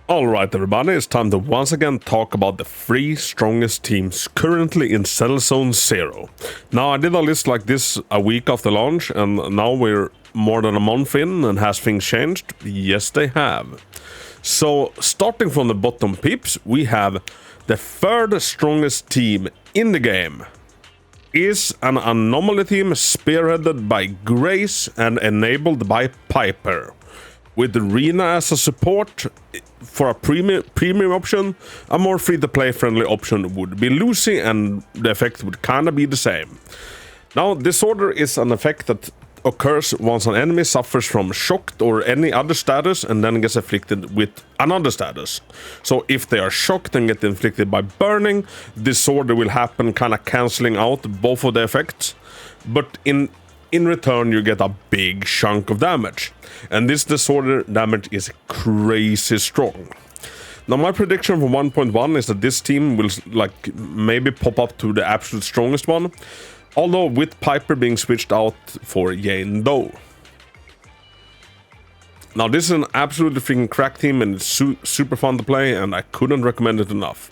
Alright everybody, it's time to once again talk about the 3 strongest teams currently in Zenless Zone Zero. Now I did a list like this a week after launch and now we're more than a month in, and has things changed? Yes they have. So starting from the bottom peeps, we have the 3rd strongest team in the game. Is an anomaly team spearheaded by Grace and enabled by Piper. With Rena as a support for a premium option, a more free-to-play friendly option would be Lucy, and the effect would kinda be the same. Now, Disorder is an effect that occurs once an enemy suffers from shocked or any other status and then gets afflicted with another status. So if they are shocked and get inflicted by burning, Disorder will happen, kinda cancelling out both of the effects, but in return you get a big chunk of damage, and this Disorder damage is crazy strong. Now my prediction for 1.1 is that this team will like maybe pop up to the absolute strongest one, although with Piper being switched out for Jane Doe. Now this is an absolutely freaking crack team and it's super fun to play, and I couldn't recommend it enough.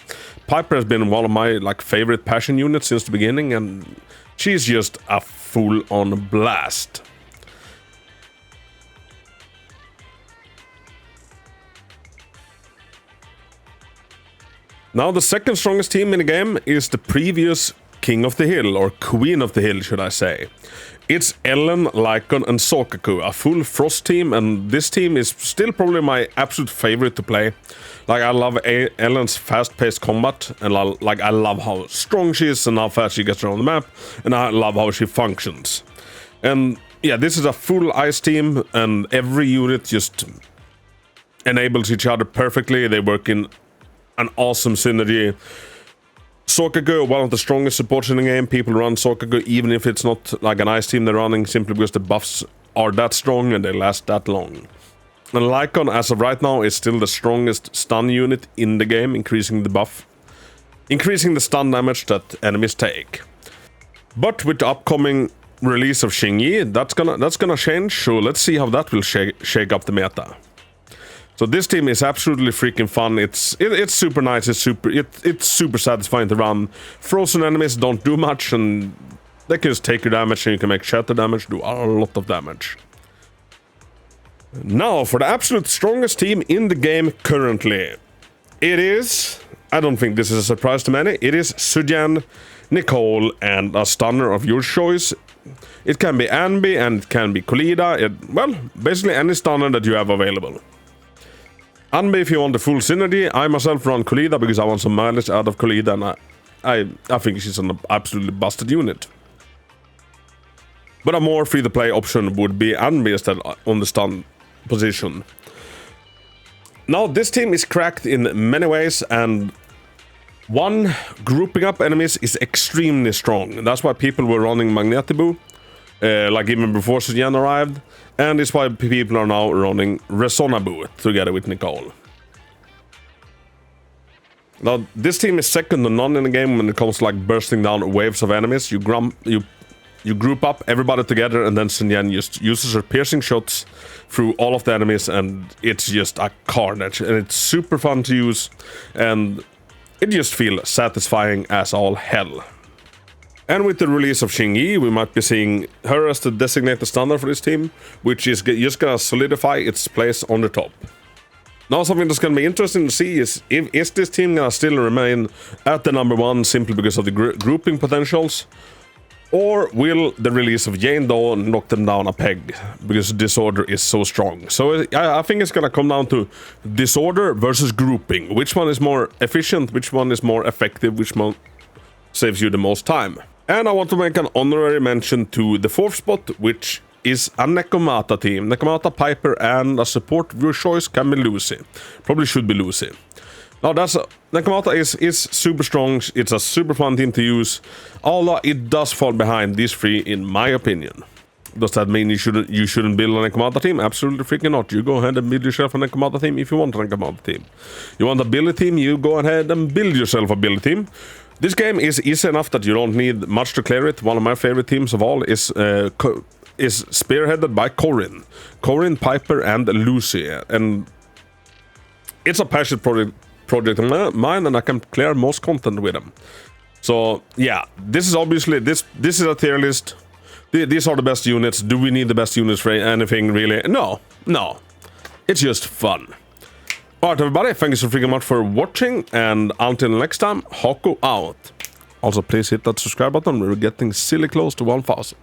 Piper has been one of my favorite passion units since the beginning, and she's just a full-on blast. Now the 2nd strongest team in the game is the previous King of the Hill, or Queen of the Hill should I say. It's Ellen, Lyon and Hako, a full Frost team, and this team is still probably my absolute favorite to play. Like, I love Ellen's fast-paced combat, and I love how strong she is and how fast she gets around the map, and I love how she functions. And yeah, this is a full ice team, and every unit just enables each other perfectly. They work in an awesome synergy. Hako, one of the strongest supports in the game. People run Hako even if it's not like an ice team they're running, simply because the buffs are that strong and they last that long. And Lyon, as of right now, is still the strongest stun unit in the game, increasing the stun damage that enemies take. But with the upcoming release of Xingyi, that's gonna change, so let's see how that will shake up the meta. So this team is absolutely freaking fun. It's super nice. It's super satisfying to run. Frozen enemies don't do much, and they can just take your damage, and you can make shatter damage do a lot of damage. Now for the absolute strongest team in the game currently, it is, I don't think this is a surprise to many, it is Sujan, Nicole, and a stunner of your choice. It can be Anby and it can be Kolida. Well, basically any stunner that you have available. Anby if you want the full synergy. I myself run Kolida because I want some mileage out of Kolida, and I think she's an absolutely busted unit. But a more free-to-play option would be Anby instead on the stun position. Now this team is cracked in many ways, and one, grouping up enemies is extremely strong. That's why people were running Magnetibu, like even before Sujan arrived. And it's why people are now running Resonabu together with Nicole. Now, this team is second to none in the game when it comes to like bursting down waves of enemies. You group up everybody together, and then Sujan just uses her piercing shots through all of the enemies, and it's just a carnage. And it's super fun to use, and it just feels satisfying as all hell. And with the release of Xingyi, we might be seeing her as the designated stunner for this team, which is just gonna solidify its place on the top. Now something that's gonna be interesting to see is this team gonna still remain at the number 1 simply because of the grouping potentials, or will the release of Jane Doe knock them down a peg because Disorder is so strong? So I think it's gonna come down to Disorder versus grouping. Which one is more efficient, which one is more effective, which one saves you the most time? And I want to make an honorary mention to the 4th spot, which is a Nekomata team. Nekomata, Piper, and a support of your choice can be Lucy. Probably should be Lucy. Now Nekomata is super strong. It's a super fun team to use, although it does fall behind these 3 in my opinion. Does that mean you shouldn't build a Nekomata team? Absolutely freaking not. You go ahead and build yourself a Nekomata team if you want a Nekomata team. You want a Billy team? You go ahead and build yourself a Billy team. This game is easy enough that you don't need much to clear it. One of my favorite teams of all is spearheaded by Corin, Piper, and Lucy. And it's a passion project of mine, and I can clear most content with them. So yeah, this is obviously this is a tier list. These are the best units. Do we need the best units for anything really? No. It's just fun. Alright everybody, thank you so freaking much for watching, and until next time, Hako out. Also please hit that subscribe button, we're getting silly close to 1000.